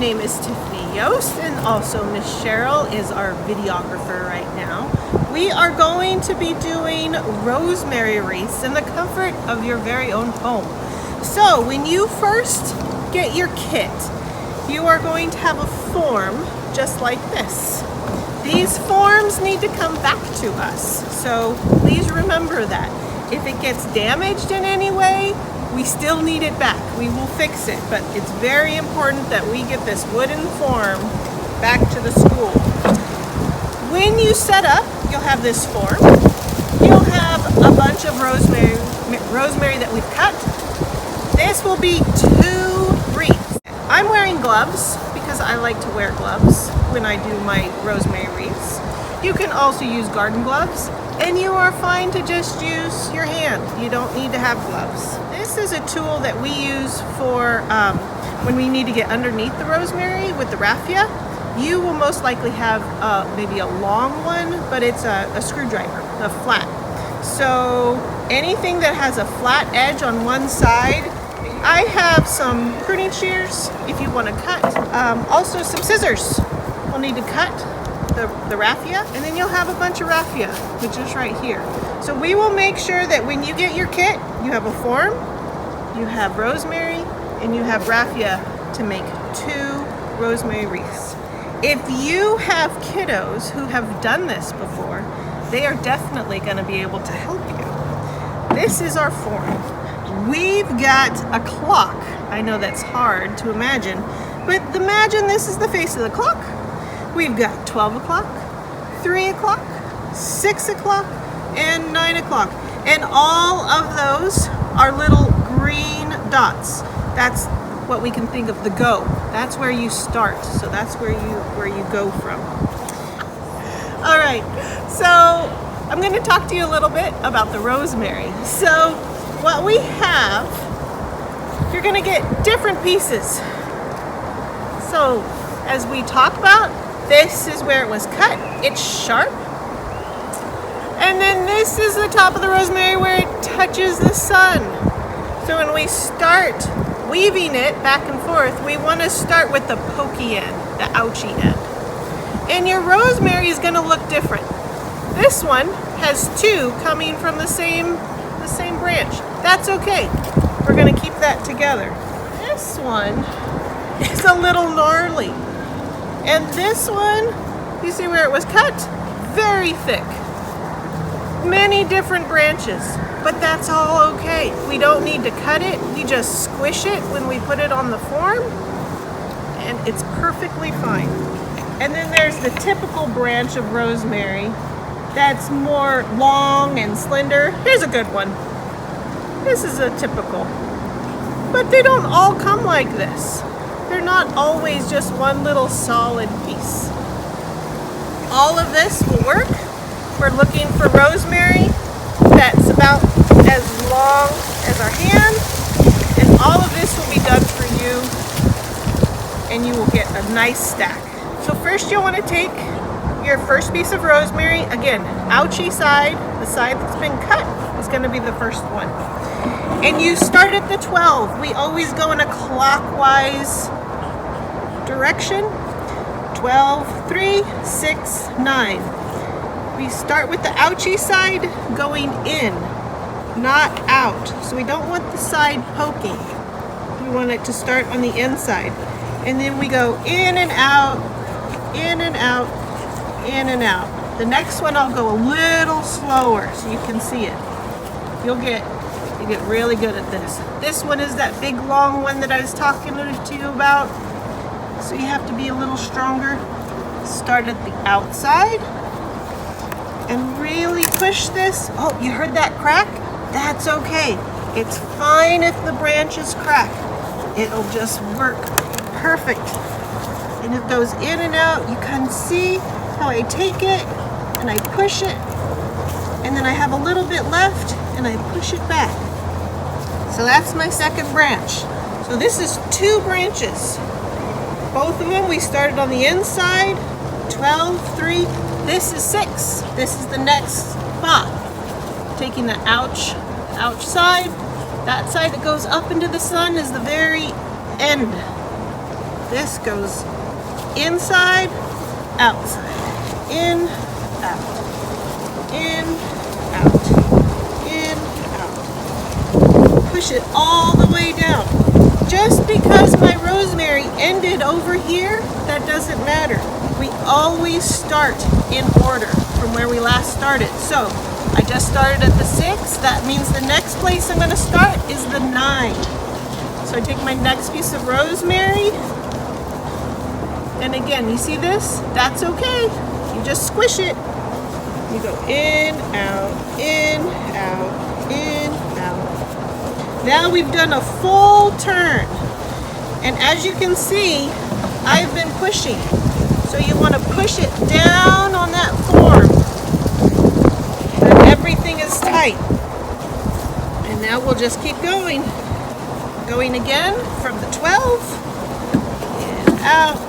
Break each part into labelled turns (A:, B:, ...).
A: name is Tiffany Yost, and also Miss Cheryl is our videographer right now. We are going to be doing rosemary wreaths in the comfort of your very own home. So when you first get your kit, you are going to have a form just like this. These forms need to come back to us, so please remember that. If it gets damaged in any way, we still need it back. We will fix it, but it's very important that we get this wooden form back to the school. When you set up, you'll have this form. You'll have a bunch of rosemary that we've cut. This will be 2 wreaths. I'm wearing gloves because I like to wear gloves when I do my rosemary wreaths. You can also use garden gloves, and you are fine to just use your hand. You don't need to have gloves. This is a tool that we use for when we need to get underneath the rosemary with the raffia. You will most likely have maybe a long one, but it's a screwdriver, a flat. So anything that has a flat edge on one side, I have some pruning shears if you want to cut. Also some scissors. We'll need to cut the raffia, and then you'll have a bunch of raffia, which is right here. So we will make sure that when you get your kit, you have a form, you have rosemary, and you have raffia to make 2 rosemary wreaths. If you have kiddos who have done this before, they are definitely going to be able to help you. This is our form. We've got a clock. I know that's hard to imagine, but imagine this is the face of the clock. We've got 12 o'clock, 3 o'clock, 6 o'clock, and 9 o'clock. And all of those are little green dots. That's what we can think of the go. That's where you start. So that's where you go from. All right, so I'm going to talk to you a little bit about the rosemary. So what we have, you're going to get different pieces. So as we talk about, this is where it was cut. It's sharp. And then this is the top of the rosemary where it touches the sun. So when we start weaving it back and forth, we want to start with the pokey end, the ouchy end. And your rosemary is going to look different. This one has 2 coming from the same branch. That's okay. We're going to keep that together. This one is a little gnarly. And this one, you see where it was cut? Very thick. Many different branches, but that's all okay. We don't need to cut it. We just squish it when we put it on the form, and it's perfectly fine. And then there's the typical branch of rosemary that's more long and slender. Here's a good one. This is a typical. But they don't all come like this. They're not always just one little solid piece. All of this will work. We're looking for rosemary that's about as long as our hand, and all of this will be done for you, and you will get a nice stack. So first you'll want to take your first piece of rosemary. Again, ouchy side, the side that's been cut, is going to be the first one. And you start at the 12. We always go in a clockwise direction. 12, 3, 6, 9. We start with the ouchy side going in, not out. So we don't want the side poking. We want it to start on the inside. And then we go in and out, in and out, in and out. The next one I'll go a little slower so you can see it. You get really good at this. This one is that big long one that I was talking to you about. So you have to be a little stronger. Start at the outside and really push this. Oh, you heard that crack? That's okay. It's fine if the branches crack. It'll just work perfect. And it goes in and out. You can see how I take it and I push it, and then I have a little bit left and I push it back. So that's my second branch. So this is 2 branches. Both of them we started on the inside. 12, 3. This is 6. This is the next spot. Taking the ouch side. That side that goes up into the sun is the very end. This goes inside, outside, in, out, in, out, in, out. Push it all the way down. Just because my rosemary ended over here, that doesn't matter. We always start in order from where we last started. So I just started at the 6. That means the next place I'm going to start is the 9. So I take my next piece of rosemary. And again, you see this? That's okay. You just squish it. You go in, out, in, out, in, out. Now we've done a full turn. And as you can see, I've been pushing. So you want to push it down on that form. And everything is tight. And now we'll just keep going. Going again from the 12. And out,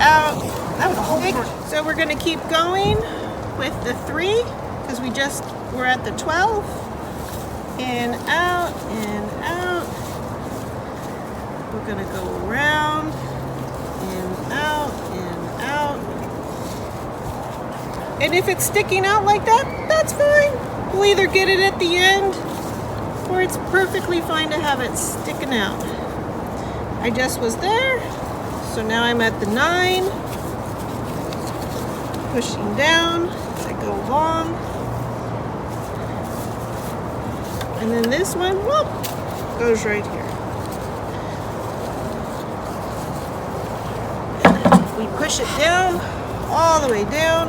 A: out. That was a whole big. So we're going to keep going with the 3 because we're at the 12. In, out, in, out. We're going to go around. In, out, in, out. And if it's sticking out like that, that's fine. We'll either get it at the end or it's perfectly fine to have it sticking out. I just was there. So now I'm at the 9. Pushing down as I go along. And then this one, whoop, goes right here. We push it down, all the way down.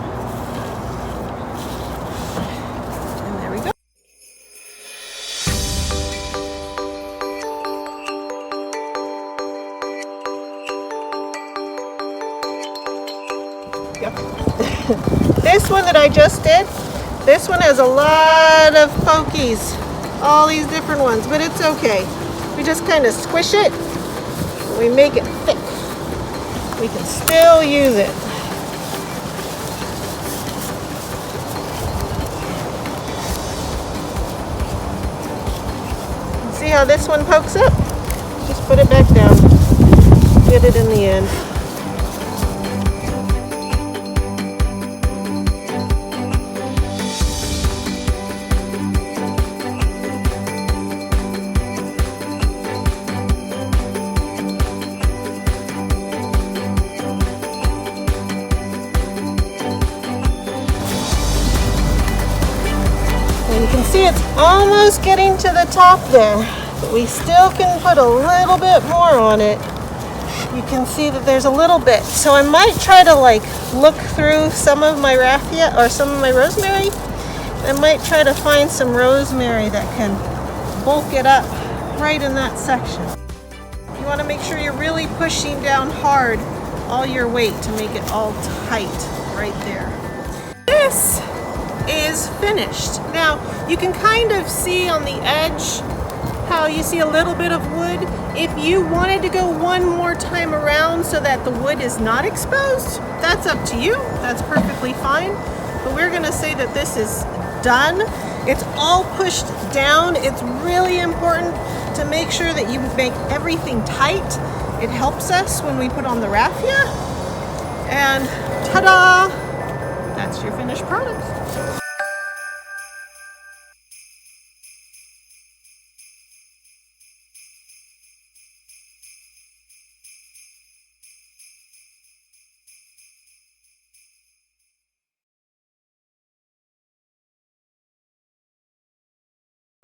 A: And there we go. Yep. This one that I just did, this one has a lot of pokies. All these different ones, but it's okay. We just kind of squish it. We make it thick. We can still use it. See how this one pokes up? Just put it back down. Get it in the end. You can see it's almost getting to the top there, but we still can put a little bit more on it. You can see that there's a little bit. So I might try to look through some of my raffia or some of my rosemary. I might try to find some rosemary that can bulk it up right in that section. You want to make sure you're really pushing down hard all your weight to make it all tight right there. This is finished. Now you can kind of see on the edge how you see a little bit of wood. If you wanted to go one more time around so that the wood is not exposed, that's up to you. That's perfectly fine. But we're going to say that this is done. It's all pushed down. It's really important to make sure that you make everything tight. It helps us when we put on the raffia. And ta-da! That's your finished product.